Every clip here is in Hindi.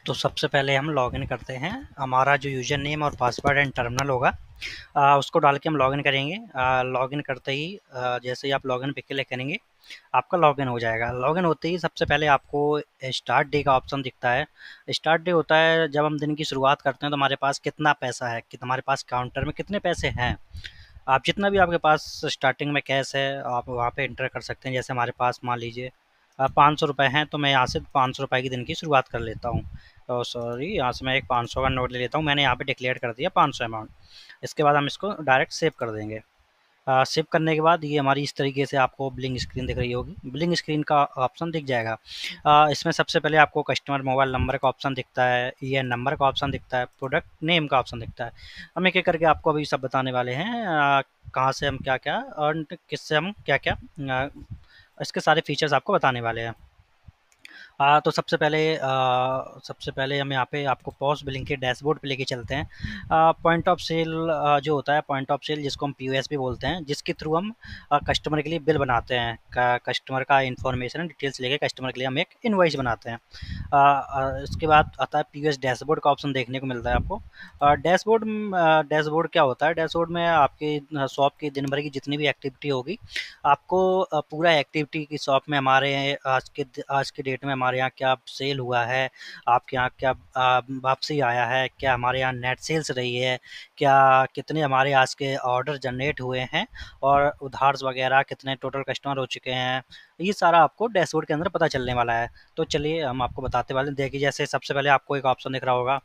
तो सबसे पहले हम लॉगिन करते हैं। हमारा जो यूज़र नेम और पासवर्ड एंड टर्मिनल होगा, उसको डाल के हम लॉगिन करेंगे। लॉगिन करते ही जैसे ही आप लॉगिन पे क्लिक करेंगे, आपका लॉगिन हो जाएगा। लॉगिन होते ही सबसे पहले आपको स्टार्ट डे का ऑप्शन दिखता है। स्टार्ट डे होता है जब हम दिन की शुरुआत करते हैं तो हमारे पास कितना पैसा है, कि हमारे पास काउंटर में कितने पैसे हैं। आप जितना भी आपके पास स्टार्टिंग में कैश है, आप वहाँ पे एंटर कर सकते हैं। जैसे हमारे पास मान लीजिए 500 रुपये हैं, तो मैं यहाँ से 500 रुपये की दिन की शुरुआत कर लेता हूँ। सॉरी, यहाँ से मैं एक 500 का नोट ले लेता हूँ। मैंने यहाँ पे डिक्लेयर कर दिया 500 अमाउंट। इसके बाद हम इसको डायरेक्ट सेव कर देंगे। सेव करने के बाद ये हमारी इस तरीके से आपको बिलिंग स्क्रीन दिख रही होगी। बिलिंग स्क्रीन का ऑप्शन दिख जाएगा। इसमें सबसे पहले आपको कस्टमर मोबाइल नंबर का ऑप्शन दिखता है, ईएन नंबर का ऑप्शन दिखता है, प्रोडक्ट नेम का ऑप्शन दिखता है। हम एक एक करके आपको अभी सब बताने वाले हैं, कहाँ से हम क्या क्या और किससे हम क्या क्या इसके सारे फीचर्स आपको बताने वाले हैं। तो सबसे पहले हम यहाँ पे आपको पॉस बिलिंग के डैशबोर्ड पे लेके चलते हैं। पॉइंट ऑफ सेल जो होता है, पॉइंट ऑफ सेल जिसको हम पीओएस भी बोलते हैं, जिसके थ्रू हम कस्टमर के लिए बिल बनाते हैं। कस्टमर का इन्फॉर्मेशन डिटेल्स लेके कस्टमर के लिए हम एक इनवॉइस बनाते हैं। इसके बाद आता है पीओएस डैशबोर्ड का ऑप्शन देखने को मिलता है आपको। डैशबोर्ड क्या होता है? डैशबोर्ड में आपके शॉप की दिन भर की जितनी भी एक्टिविटी होगी, आपको पूरा एक्टिविटी की शॉप में हमारे आज के डेट में हमारे यहाँ क्या सेल हुआ है, आपके यहाँ क्या वापसी आया है, क्या हमारे यहाँ नेट सेल्स रही है, क्या कितने हमारे आज के ऑर्डर जनरेट हुए हैं, और उधार्स वगैरह कितने टोटल कस्टमर हो चुके हैं। ये सारा आपको डैशबोर्ड के अंदर पता चलने वाला है। तो चलिए हम आपको बताते वाले हैं। देखिए, जैसे सबसे पहले आपको एक ऑप्शन दिख रहा होगा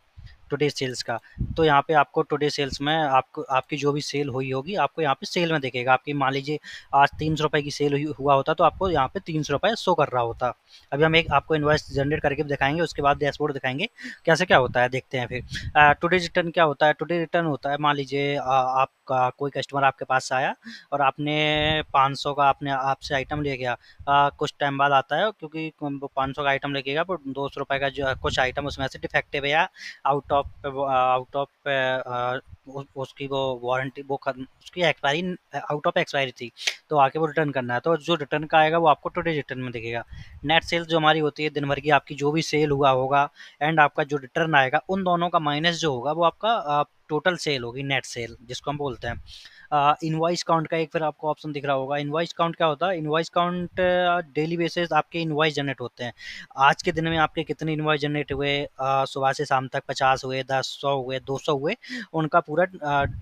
टुडे सेल्स का। तो यहाँ पे आपको टुडे सेल्स में आपको आपकी जो भी सेल हुई होगी, आपको यहाँ पे सेल में दिखेगा। आपकी मान लीजिए आज 300 रुपये की सेल हुआ होता, तो आपको यहाँ पे 300 रुपये शो कर रहा होता। अभी हम एक आपको इन्वाइस जनरेट करके भी दिखाएंगे, उसके बाद डैशबोर्ड दिखाएंगे कैसे क्या होता है, देखते हैं फिर। टुडे रिटर्न क्या होता है? टुडे रिटर्न होता है, मान लीजिए आपका कोई कस्टमर आपके पास आया और आपने 500 का आपने आपसे आइटम ले गया। कुछ टाइम बाद आता है, क्योंकि 500 का आइटम लेके गया, पर 200 रुपये का जो कुछ आइटम उसमें से डिफेक्टिव है या आउट ऑफ उसकी वो वारंटी वो खत्म, उसकी एक्सपायरी आउट ऑफ एक्सपायरी थी, तो आके वो रिटर्न करना है। तो जो रिटर्न का आएगा वो आपको टुडे रिटर्न में दिखेगा। नेट सेल्स जो हमारी होती है, दिन भर की आपकी जो भी सेल हुआ होगा एंड आपका जो रिटर्न आएगा, उन दोनों का माइनस जो होगा वो आपका टोटल सेल होगी, नेट सेल जिसको हम बोलते हैं। इनवॉइस काउंट का एक फिर आपको ऑप्शन दिख रहा होगा। इनवॉइस काउंट क्या होता है? इनवॉइस काउंट डेली बेसिस आपके इनवॉइस जनरेट होते हैं। आज के दिन में आपके कितने इनवॉइस जनरेट हुए, सुबह से शाम तक 50 हुए, 10, 100 हुए, 200 हुए, उनका पूरा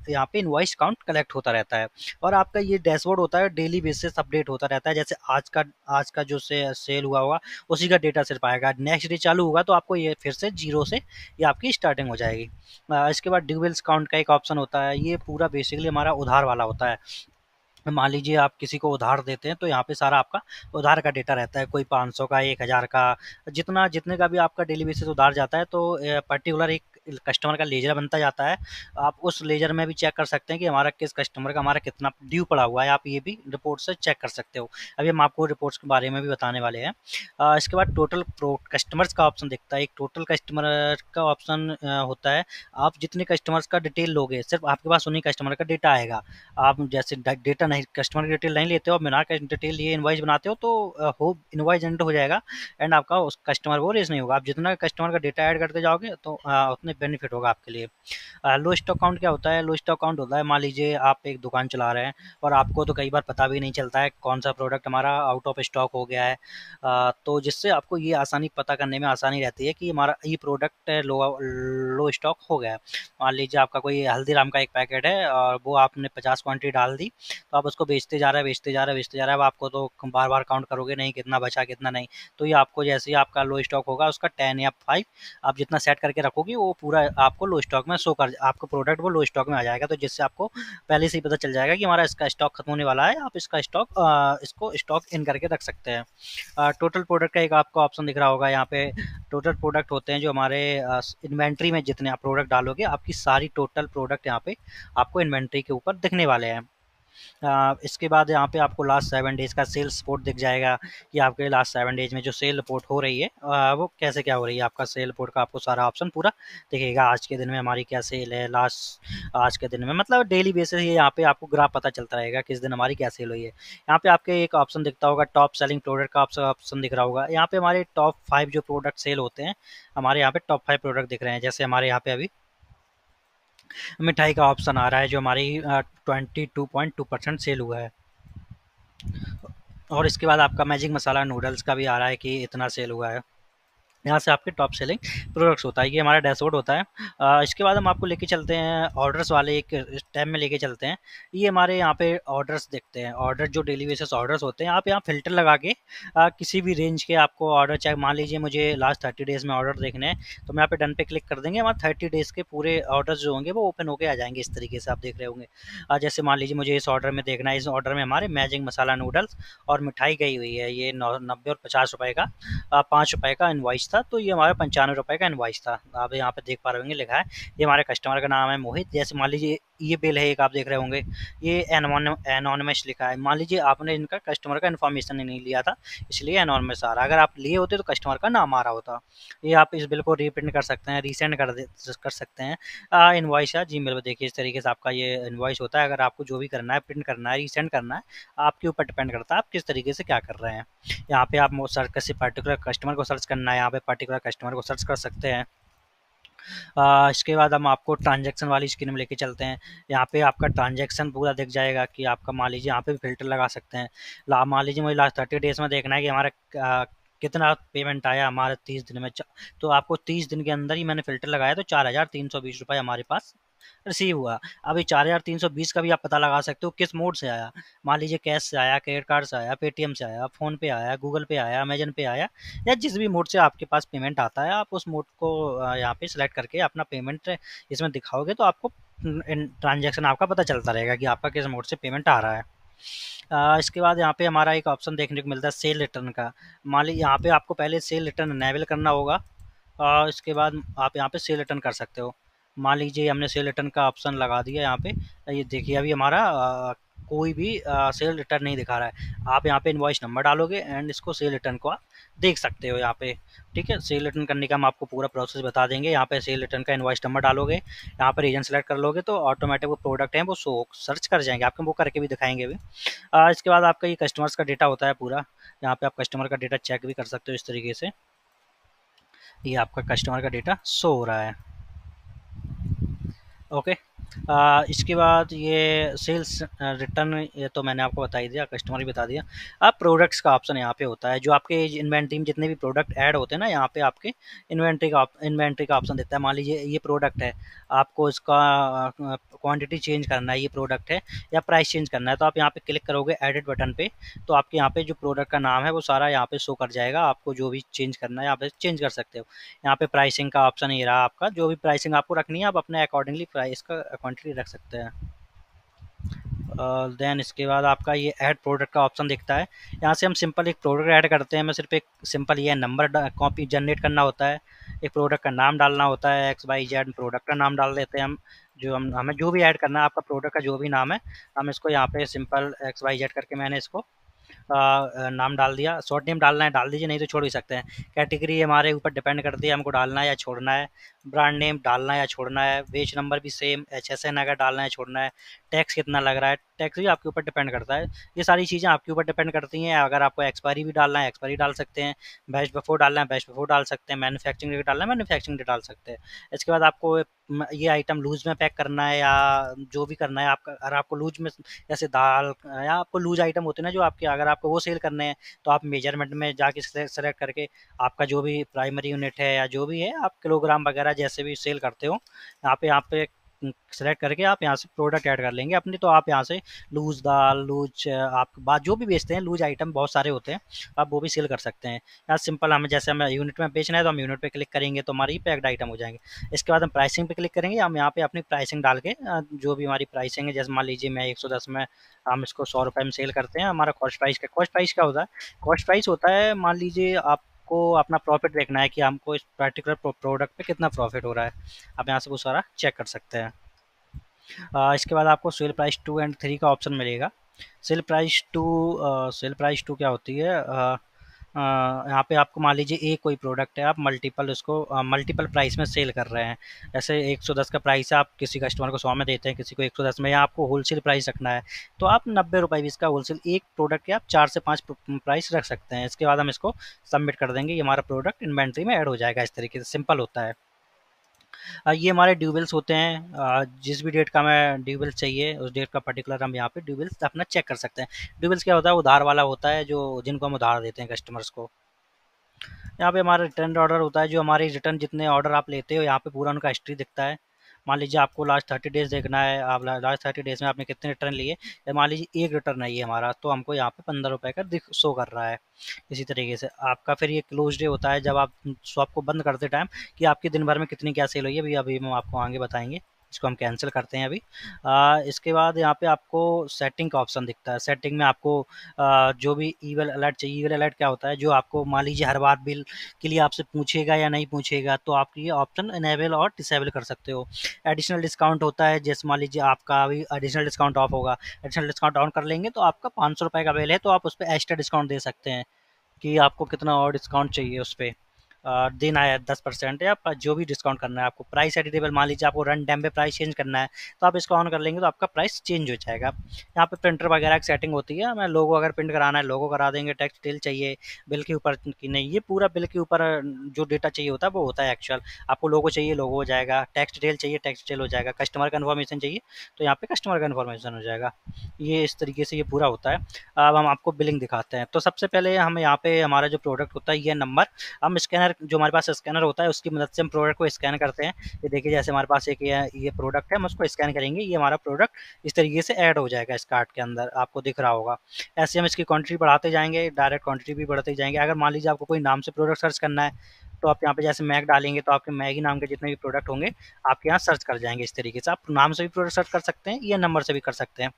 यहाँ पे इनवॉइस काउंट कलेक्ट होता रहता है। और आपका ये डैशबोर्ड होता है, डेली बेसिस अपडेट होता रहता है। जैसे आज का जो सेल हुआ होगा, उसी का डेटा सिर्फ आएगा। नेक्स्ट डे चालू होगा तो आपको ये फिर से जीरो से ये आपकी स्टार्टिंग हो जाएगी। इसके बाद ड्यूबल्स काउंट का एक ऑप्शन होता है। ये पूरा बेसिकली हमारा उधार वाला होता है। मान लीजिए आप किसी को उधार देते हैं, तो यहाँ पे सारा आपका उधार का डेटा रहता है। कोई 500 का, 1000 का, जितने का भी आपका डेली बेसिस उधार जाता है, तो पर्टिकुलर एक कस्टमर का लेजर बनता जाता है। आप उस लेजर में भी चेक कर सकते हैं कि हमारा किस कस्टमर का हमारा कितना ड्यू पड़ा हुआ है। आप ये भी रिपोर्ट से चेक कर सकते हो। अभी हम आपको रिपोर्ट्स के बारे में भी बताने वाले हैं। इसके बाद टोटल प्रो कस्टमर्स का ऑप्शन दिखता है। एक टोटल कस्टमर का ऑप्शन होता है। आप जितने कस्टमर्स का डिटेल लोगे, सिर्फ आपके पास उन्हीं कस्टमर का डेटा आएगा। आप जैसे डेटा नहीं, कस्टमर की डिटेल नहीं लेते हो, बिना डिटेल लिए इनवाइस बनाते हो, तो हो इनवाइस जनरेट हो जाएगा एंड आपका उस कस्टमर वो रेस नहीं होगा। आप जितना कस्टमर का डेटा ऐड करते जाओगे, तो उतने बेनिफिट होगा आपके लिए। लो स्टॉक काउंट क्या होता है? लो स्टॉक काउंट होता है, मान लीजिए आप एक दुकान चला रहे हैं और आपको तो कई बार पता भी नहीं चलता है कौन सा प्रोडक्ट हमारा आउट ऑफ स्टॉक हो गया है। तो जिससे आपको ये आसानी पता करने में आसानी रहती है कि हमारा ये प्रोडक्ट लो लो स्टॉक हो गया है। मान लीजिए आपका कोई हल्दीराम का एक पैकेट है और वो आपने 50 क्वांटिटी डाल दी, तो आप उसको बेचते जा रहे हैं, बेचते जा रहे हैं, बेचते जा रहे हैं। अब आपको तो बार बार काउंट करोगे नहीं कितना बचा कितना नहीं। तो ये आपको जैसे ही आपका लो स्टॉक होगा, उसका 10 या 5 आप जितना सेट करके रखोगे, वो पूरा आपको लो स्टॉक में शो कर, आपका प्रोडक्ट वो लो स्टॉक में आ जाएगा। तो जिससे आपको पहले से ही पता चल जाएगा कि हमारा इसका स्टॉक खत्म होने वाला है। आप इसको स्टॉक इन करके रख सकते हैं। टोटल प्रोडक्ट का एक आपको ऑप्शन दिख रहा होगा यहाँ पे। टोटल प्रोडक्ट होते हैं जो हमारे इन्वेंट्री में जितने आप प्रोडक्ट डालोगे, आपकी सारी टोटल प्रोडक्ट यहाँ पे आपको इन्वेंट्री के ऊपर दिखने वाले हैं। इसके बाद यहाँ पे आपको लास्ट 7 डेज़ का सेल्स रिपोर्ट दिख जाएगा कि आपके लास्ट 7 डेज़ में जो सेल रिपोर्ट हो रही है वो कैसे क्या हो रही है। आपका सेल रिपोर्ट का आपको सारा ऑप्शन पूरा दिखेगा। आज के दिन में हमारी क्या सेल है, लास्ट आज के दिन में मतलब डेली बेसिस ये यहाँ पे आपको ग्राफ पता चलता रहेगा किस दिन हमारी क्या सेल हुई है। यहाँ पे आपके एक ऑप्शन दिखता होगा टॉप सेलिंग प्रोडक्ट का ऑप्शन दिख रहा होगा। यहाँ पे हमारे टॉप 5 जो प्रोडक्ट सेल होते हैं, हमारे यहाँ पे टॉप 5 प्रोडक्ट दिख रहे हैं। जैसे हमारे यहाँ पे अभी मिठाई का ऑप्शन आ रहा है जो हमारी 22.2% सेल हुआ है। और इसके बाद आपका मैजिक मसाला नूडल्स का भी आ रहा है कि इतना सेल हुआ है। यहाँ से आपके टॉप सेलिंग प्रोडक्ट्स होता है, ये हमारा डैशबोर्ड होता है। इसके बाद हम आपको लेके चलते हैं ऑर्डर्स वाले एक टैब में लेके चलते हैं। ये हमारे यहाँ पे ऑर्डर्स देखते हैं, ऑर्डर जो डेली बेसिस ऑर्डर्स होते हैं। आप यहाँ फ़िल्टर लगा के किसी भी रेंज के आपको ऑर्डर, चाहे मान लीजिए मुझे लास्ट 30 डेज़ में ऑर्डर देखने हैं, तो मैं यहाँ पे डन पे क्लिक कर देंगे, हमारे 30 डेज़ के पूरे ऑर्डर्स जो होंगे वो ओपन होके आ जाएँगे। इस तरीके से आप देख रहे होंगे। जैसे मान लीजिए मुझे इस ऑर्डर में देखना है, इस ऑर्डर में हमारे मैजिक मसाला नूडल्स और मिठाई गई हुई है, ये 90 और 50 रुपए का, 5 रुपए का इनवॉइस था, तो ये हमारा 95 रुपए का इनवॉइस था। आप यहाँ पे देख पा रहे होंगे लिखा है, ये हमारे कस्टमर का नाम है मोहित। जैसे मान लीजिए ये बिल है एक, आप देख रहे होंगे ये एनोनिमस लिखा है। मान लीजिए आपने इनका कस्टमर का इन्फॉर्मेशन नहीं लिया था, इसलिए एनोनिमस आ रहा है। अगर आप लिए होते तो कस्टमर का नाम आ रहा होता। ये आप इस बिल को रीप्रिंट कर सकते हैं, रीसेंड कर सकते हैं। इनवॉइस या जीमेल पे देखिए इस तरीके से आपका ये इनवॉइस होता है। अगर आपको जो भी करना है, प्रिंट करना है, रीसेंड करना है, आपके ऊपर डिपेंड करता है आप किस तरीके से क्या कर रहे हैं। यहाँ पे आप सर्च किसी पर्टिकुलर कस्टमर को सर्च करना है, यहाँ पे पर्टिकुलर कस्टमर को सर्च कर सकते हैं। इसके बाद हम आपको ट्रांजैक्शन वाली स्क्रीन में लेके चलते हैं। यहाँ पे आपका ट्रांजैक्शन पूरा दिख जाएगा कि आपका मान लीजिए यहाँ पे भी फ़िल्टर लगा सकते हैं। मान लीजिए मुझे लास्ट 30 डेज़ में देखना है कि हमारा कितना पेमेंट आया हमारे 30 दिन में। तो आपको 30 दिन के अंदर ही मैंने फ़िल्टर लगाया, तो 4,320 रुपये हमारे पास रिसीव हुआ। अभी 4,320 का भी आप पता लगा सकते हो किस मोड से आया। मान लीजिए कैश से आया, क्रेडिट कार्ड से आया, पेटीएम से आया, फ़ोन पे आया, गूगल पे आया, अमेज़न पे आया, या जिस भी मोड से आपके पास पेमेंट आता है, आप उस मोड को यहाँ पे सिलेक्ट करके अपना पेमेंट इसमें दिखाओगे, तो आपको ट्रांजैक्शन आपका पता चलता रहेगा कि आपका किस मोड से पेमेंट आ रहा है। इसके बाद यहाँ पे हमारा एक ऑप्शन देखने को मिलता है सेल रिटर्न का। मान लीजिए यहाँ पे आपको पहले सेल रिटर्न इनेबल करना होगा, और इसके बाद आप यहाँ पे सेल रिटर्न कर सकते हो। मान लीजिए हमने सेल रिटर्न का ऑप्शन लगा दिया यहाँ पे। ये देखिए अभी हमारा कोई भी सेल रिटर्न नहीं दिखा रहा है। आप यहाँ पे इनवॉइस नंबर डालोगे एंड इसको सेल रिटर्न को आप देख सकते हो यहाँ पे। ठीक है, सेल रिटर्न करने का हम आपको पूरा प्रोसेस बता देंगे। यहाँ पे सेल रिटर्न का इनवॉइस नंबर डालोगे, यहाँ पर रीजन सेलेक्ट कर लोगे, तो ऑटोमेटिक वो प्रोडक्ट हैं वो सर्च कर जाएंगे आपके, वो करके भी दिखाएंगे अभी। इसके बाद आपका ये कस्टमर्स का डेटा होता है पूरा। यहाँ पे आप कस्टमर का डेटा चेक भी कर सकते हो इस तरीके से। ये आपका कस्टमर का डेटा शो हो रहा है। ओके। इसके बाद ये सेल्स रिटर्न, ये तो मैंने आपको बता ही दिया, कस्टमर भी बता दिया। अब प्रोडक्ट्स का ऑप्शन यहाँ पे होता है, जो आपके इन्वेंट्री में जितने भी प्रोडक्ट ऐड होते हैं ना, यहाँ पे आपके इन्वेंट्री का ऑप्शन देता है। मान लीजिए ये प्रोडक्ट है, आपको इसका क्वांटिटी चेंज करना है, ये प्रोडक्ट है, या प्राइस चेंज करना है, तो आप यहाँ पे क्लिक करोगे एडिट बटन पे, तो आपके यहाँ पे जो प्रोडक्ट का नाम है वो सारा यहाँ पे शो कर जाएगा। आपको जो भी चेंज करना है यहाँ पे चेंज कर सकते हो। यहाँ पे प्राइसिंग का ऑप्शन ये रहा आपका, जो भी प्राइसिंग आपको रखनी है आप अपने अकॉर्डिंगली प्राइस का क्वांटिटी रख सकते हैं। देन इसके बाद आपका ये ऐड प्रोडक्ट का ऑप्शन दिखता है। यहाँ से हम सिंपल एक प्रोडक्ट ऐड करते हैं। मैं सिर्फ एक सिंपल ये नंबर कॉपी जनरेट करना होता है, एक प्रोडक्ट का नाम डालना होता है, एक्स वाई जेड प्रोडक्ट का नाम डाल देते हैं हम। जो हम हमें जो भी ऐड करना है, आपका प्रोडक्ट का जो भी नाम है, हम इसको यहाँ पे सिंपल एक्स वाई जेड करके मैंने इसको नाम डाल दिया। शॉर्ट नेम डालना है डाल दीजिए, नहीं तो छोड़ भी सकते हैं। कैटेगरी हमारे ऊपर डिपेंड करती है, हमको डालना है या छोड़ना है। ब्रांड नेम डालना है या छोड़ना है। बेच नंबर भी सेम HSN अगर डालना है छोड़ना है। टैक्स कितना लग रहा है, टैक्स भी आपके ऊपर डिपेंड करता है। ये सारी चीज़ें आपके ऊपर डिपेंड करती हैं। अगर आपको एक्सपायरी भी डालना है एक्सपायरी डाल सकते हैं, बैच बिफोर डालना है बैच बिफोर डाल सकते हैं, मैन्युफैक्चरिंग डेट डालना है मैन्युफैक्चरिंग डेट डाल सकते हैं। इसके बाद आपको ये आइटम लूज में पैक करना है या जो भी करना है आपका। अगर आपको लूज में जैसे दाल या आपको लूज आइटम होते हैं ना जो आपके, अगर आपको वो सेल करने हैं, तो आप मेजरमेंट में जाके सेलेक्ट करके आपका जो भी प्राइमरी यूनिट है या जो भी है आप किलोग्राम वगैरह जैसे भी सेल करते हो, यहाँ पे सेलेक्ट करके आप यहाँ से प्रोडक्ट ऐड कर लेंगे अपनी। तो आप यहाँ से लूज दाल, लूज आप बात जो भी बेचते हैं, लूज आइटम बहुत सारे होते हैं, आप वो भी सेल कर सकते हैं। यहाँ सिंपल हमें जैसे हमें यूनिट में बेचना है तो हम यूनिट पे क्लिक करेंगे तो हमारी पैक्ड आइटम हो जाएंगे। इसके बाद हम प्राइसिंग पे क्लिक करेंगे, हम यहाँ पे अपनी प्राइसिंग डाल के जो भी हमारी प्राइसिंग है, जैसे मान लीजिए मैं 110 में, हम इसको 100 रुपये में सेल करते हैं। हमारा कॉस्ट प्राइस क्या होता है, कॉस्ट प्राइस होता है, मान लीजिए आपको अपना प्रॉफिट देखना है कि हमको इस पर्टिकुलर प्रोडक्ट पे कितना प्रॉफिट हो रहा है, आप यहाँ से वो सारा चेक कर सकते हैं। इसके बाद आपको सेल प्राइस 2 एंड 3 का ऑप्शन मिलेगा। सेल प्राइस 2 क्या होती है? यहाँ पे आपको मान लीजिए एक कोई प्रोडक्ट है, आप मल्टीपल उसको मल्टीपल प्राइस में सेल कर रहे हैं। ऐसे 110 का प्राइस है, आप किसी कस्टमर को 100 में देते हैं, किसी को 110 में, या आपको होलसेल प्राइस रखना है तो आप 90 रुपये भी इसका होलसेल, एक प्रोडक्ट के आप 4 से 5 प्राइस रख सकते हैं। इसके बाद हम इसको सबमिट कर देंगे, ये हमारा प्रोडक्ट इन्वेंट्री में ऐड हो जाएगा। इस तरीके से सिंपल होता है। ये हमारे ड्यू बिल्स होते हैं। जिस भी डेट का हमें ड्यू बिल्स चाहिए उस डेट का पर्टिकुलर हम यहाँ पे ड्यू बिल्स अपना चेक कर सकते हैं। ड्यू बिल्स क्या होता है? उधार वाला होता है, जो जिनको हम उधार देते हैं कस्टमर्स को। यहाँ पे हमारा रिटर्न ऑर्डर होता है, जो हमारी रिटर्न जितने ऑर्डर आप लेते हो यहाँ पे पूरा उनका हिस्ट्री दिखता है। मान लीजिए आपको लास्ट 30 डेज देखना है, आप लास्ट 30 डेज में आपने कितने रिटर्न लिए, या मान लीजिए एक रिटर्न है ये हमारा, तो हमको यहाँ पे 15 रुपये का दिख शो कर रहा है। इसी तरीके से आपका फिर ये क्लोज डे होता है, जब आप शॉप को बंद करते टाइम, कि आपकी दिन भर में कितनी क्या सेल हुई है। अभी अभी हम आपको आगे बताएंगे। इसको हम कैंसिल करते हैं अभी। इसके बाद यहाँ पे आपको सेटिंग का ऑप्शन दिखता है। सेटिंग में आपको जो भी ईमेल अलर्ट चाहिए। ईमेल अलर्ट क्या होता है? जो आपको मान लीजिए हर बार बिल के लिए आपसे पूछेगा या नहीं पूछेगा, तो आप ये ऑप्शन इनेबल और डिसेबल कर सकते हो। एडिशनल डिस्काउंट होता है, जैसे मान लीजिए आपका अभी एडिशनल डिस्काउंट ऑफ होगा, एडिशनल डिस्काउंट ऑन कर लेंगे तो आपका 500 रुपये का बिल है, तो आप उस पर एक्स्ट्रा डिस्काउंट दे सकते हैं, कि आपको कितना और डिस्काउंट चाहिए उस पे। देना है 10% या जो भी डिस्काउंट करना है आपको। प्राइस एडिटेबल, मान लीजिए आपको रन टाइम पे प्राइस चेंज करना है, तो आप इसको ऑन कर लेंगे तो आपका प्राइस चेंज हो जाएगा। यहाँ पे प्रिंटर वगैरह की सेटिंग होती है। हमें लोगो अगर प्रिंट कराना है लोगो करा देंगे, टेक्स्ट डिटेल चाहिए बिल के ऊपर कि नहीं, ये पूरा बिल के ऊपर जो डेटा चाहिए होता है वो होता है एक्चुअल। आपको लोगो चाहिए लोगो हो जाएगा, टेक्स्ट डिटेल चाहिए टेक्स्ट डिटेल हो जाएगा, कस्टमर का इन्फॉर्मेशन चाहिए तो यहाँ पे कस्टमर का इन्फॉर्मेशन हो जाएगा। ये इस तरीके से ये पूरा होता है। अब हम आपको बिलिंग दिखाते हैं। तो सबसे पहले हम यहाँ पे हमारा जो प्रोडक्ट होता है ये नंबर, हम स्कैनर, जो हमारे पास स्कैनर होता है उसकी मदद से हम प्रोडक्ट को स्कैन करते हैं। ये देखिए जैसे हमारे पास एक ये प्रोडक्ट है, हम उसको स्कैन करेंगे, ये हमारा प्रोडक्ट इस तरीके से ऐड हो जाएगा इस कार्ट के अंदर, आपको दिख रहा होगा। ऐसे हम इसकी क्वांटिटी बढ़ाते जाएंगे, डायरेक्ट क्वांटिटी भी बढ़ते जाएंगे। अगर मान लीजिए आपको कोई नाम से प्रोडक्ट सर्च करना है, तो आप यहाँ पे जैसे मैग डालेंगे तो आपके मैगी नाम के जितने भी प्रोडक्ट होंगे आपके यहाँ सर्च कर जाएंगे। इस तरीके से आप नाम से भी प्रोडक्ट सर्च कर सकते हैं या नंबर से भी कर सकते हैं।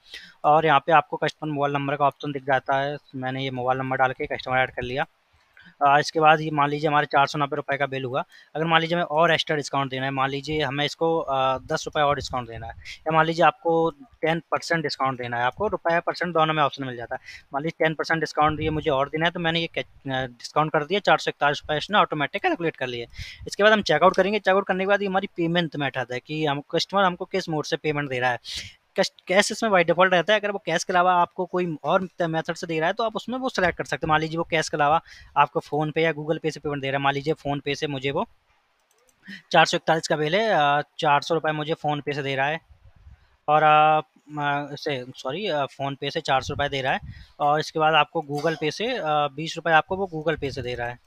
और यहाँ पे आपको कस्टमर मोबाइल नंबर का ऑप्शन दिख जाता है। मैंने ये मोबाइल नंबर डाल के कस्टमर ऐड कर लिया। इसके बाद ये मान लीजिए हमारे 490 रुपये का बिल हुआ। अगर मान लीजिए हमें और एक्स्ट्रा डिस्काउंट देना है, मान लीजिए हमें इसको 10 रुपये और डिस्काउंट देना है, या मान लीजिए आपको 10% डिस्काउंट देना है, आपको रुपया परसेंट दोनों में ऑप्शन मिल जाता है। मान लीजिए 10% डिस्काउंट दिए मुझे और देना है, तो मैंने ये डिस्काउंट कर दिया 441 रुपये, इसने ऑटोमेटिक कैलकुलेट कर लिए। इसके बाद हम चेकआउट करेंगे। चेकआउट करने के बाद ये हमारी पेमेंट मेथड है, कि हम कस्टमर हमको किस मोड से पेमेंट दे रहा है। कैश इसमें बाय डिफ़ॉल्ट रहता है। अगर वो कैश के अलावा आपको कोई और मेथड से दे रहा है, तो आप उसमें वो सेलेक्ट कर सकते हैं। मान लीजिए वो कैश के अलावा आपको फ़ोन पे या गूगल पे से पेमेंट दे रहा है। मान लीजिए फ़ोन पे से मुझे वो 441 का बिल है, 400 रुपये मुझे फ़ोन पे से दे रहा है, और से सॉरी फ़ोन पे से 400 रुपये दे रहा है, और इसके बाद आपको गूगल पे से 20 रुपये आपको वो गूगल पे से दे रहा है।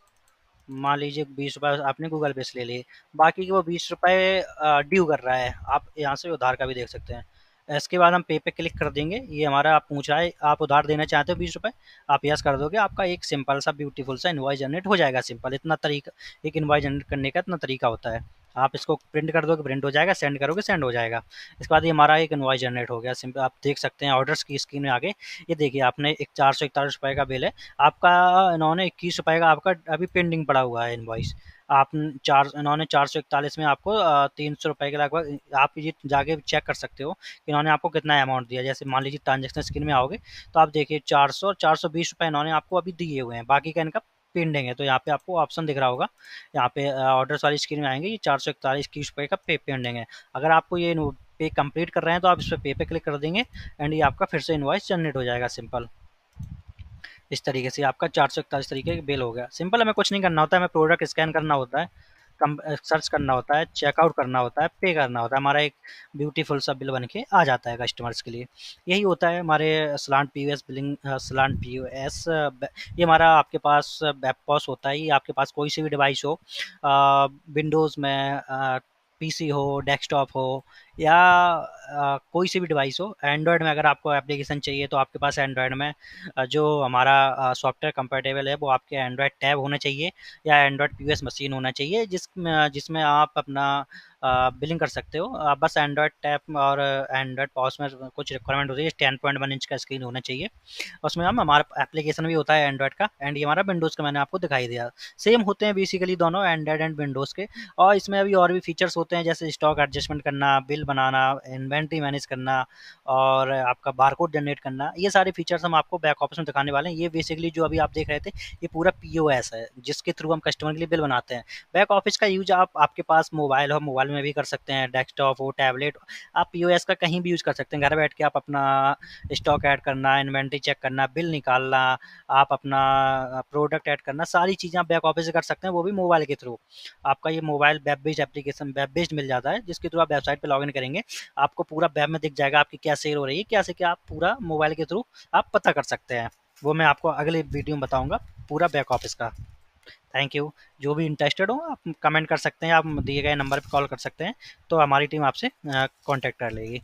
मान लीजिए 20 रुपये आपने गूगल पे से ले लिए, बाकी के वो 20 रुपये ड्यू कर रहा है। आप यहाँ से उधार का भी देख सकते हैं। इसके बाद हम पे पे क्लिक कर देंगे। ये हमारा आप पूछ रहा है आप उधार देना चाहते हो 20 रुपये, आप यस कर दोगे, आपका एक सिंपल सा ब्यूटीफुल सा इनवॉइस जनरेट हो जाएगा। सिंपल इतना तरीका, एक इनवॉइस जनरेट करने का इतना तरीका होता है। आप इसको प्रिंट कर दोगे प्रिंट हो जाएगा, सेंड करोगे सेंड हो जाएगा। इसके बाद ये हमारा एक इनवॉइस जनरेट हो गया। सिंपल आप देख सकते हैं ऑर्डर्स की स्क्रीन में आगे। ये देखिए आपने एक 441 रुपये का बिल है आपका, इन्होंने 21 रुपये का आपका अभी पेंडिंग पड़ा हुआ है इनवॉइस। आप चार इन्होंने 441 में आपको 300 रुपये के लगभग, आप ये जाके चेक कर सकते हो कि इन्होंने आपको कितना अमाउंट दिया। जैसे मान लीजिए ट्रांजेक्शन स्क्रीन में आओगे तो आप देखिए 400 और 420 रुपये इन्होंने आपको अभी दिए हुए हैं, बाकी का इनका पेंडिंग है। तो यहाँ पे आपको ऑप्शन दिख रहा होगा, यहाँ पे ऑर्डर्स वाली स्क्रीन में आएंगे, ये 441 का पे पेंडिंग है। अगर आपको ये पे कंप्लीट कर रहे हैं तो आप इस पर पे क्लिक कर देंगे, एंड ये आपका फिर से इनवॉइस जनरेट हो जाएगा। सिंपल इस तरीके से आपका 441 तरीके का बिल हो गया। सिंपल हमें कुछ नहीं करना होता है, हमें प्रोडक्ट स्कैन करना होता है, कम सर्च करना होता है, चेकआउट करना होता है, पे करना होता है, हमारा एक ब्यूटीफुल सा बिल बन के आ जाता है कस्टमर्स के लिए। यही होता है हमारे slant POS billing, slant POS. ये हमारा आपके पास वेब पॉस होता है। ये आपके पास कोई सी भी डिवाइस हो, विंडोज़ में पीसी हो, डेस्कटॉप हो, या कोई सी भी डिवाइस हो। एंड्रॉयड में अगर आपको एप्लीकेशन चाहिए तो आपके पास एंड्रॉयड में जो हमारा सॉफ्टवेयर कंपेटेबल है वो आपके एंड्रॉयड टैब होना चाहिए, या एंड्रॉयड पीओएस मशीन होना चाहिए, जिसमें आप अपना बिलिंग कर सकते हो। बस एंड्रॉयड टैब और एंड्रॉयड पॉस में कुछ रिक्वायरमेंट होती है। 10.1 इंच का स्क्रीन होना चाहिए, उसमें हम हमारा एप्लीकेशन भी होता है एंड्रॉयड का, एंड ये हमारा विंडोज़ का मैंने आपको दिखाई दिया। सेम होते हैं बेसिकली दोनों, एंड्रॉयड एंड विंडोज़ के। और इसमें अभी और भी फीचर्स होते हैं, जैसे स्टॉक एडजस्टमेंट करना, बिल बनाना, इन्वेंट्री मैनेज करना और आपका बारकोड जनरेट करना, ये सारे फीचर्स हम आपको बैक ऑफिस में दिखाने वाले हैं। ये बेसिकली जो अभी आप देख रहे थे, ये पूरा पीओएस है जिसके थ्रू हम कस्टमर के लिए बिल बनाते हैं। बैक ऑफिस का यूज आप आपके पास मोबाइल हो, मोबाइल में भी कर सकते हैं, डेस्कटॉप हो, टैबलेट, आप पीओएस का कहीं भी यूज कर सकते हैं। घर बैठ के आप अपना स्टॉक ऐड करना, इन्वेंट्री चेक करना, बिल निकालना, आप अपना प्रोडक्ट ऐड करना, सारी चीज़ें आप बैक ऑफिस से कर सकते हैं, वो भी मोबाइल के थ्रू। आपका ये mobile web based application, web based मिल जाता है, जिसके थ्रू आप वेबसाइट पे लॉगिन करेंगे, आपको पूरा वेब में दिख जाएगा आपकी क्या सेल हो रही है, क्या से क्या, आप पूरा मोबाइल के थ्रू आप पता कर सकते हैं। वो मैं आपको अगले वीडियो में बताऊंगा पूरा बैक ऑफिस का। Thank you. जो भी इंटरेस्टेड हो आप कमेंट कर सकते हैं, आप दिए गए नंबर पर कॉल कर सकते हैं, तो हमारी टीम आपसे कांटेक्ट कर लेगी।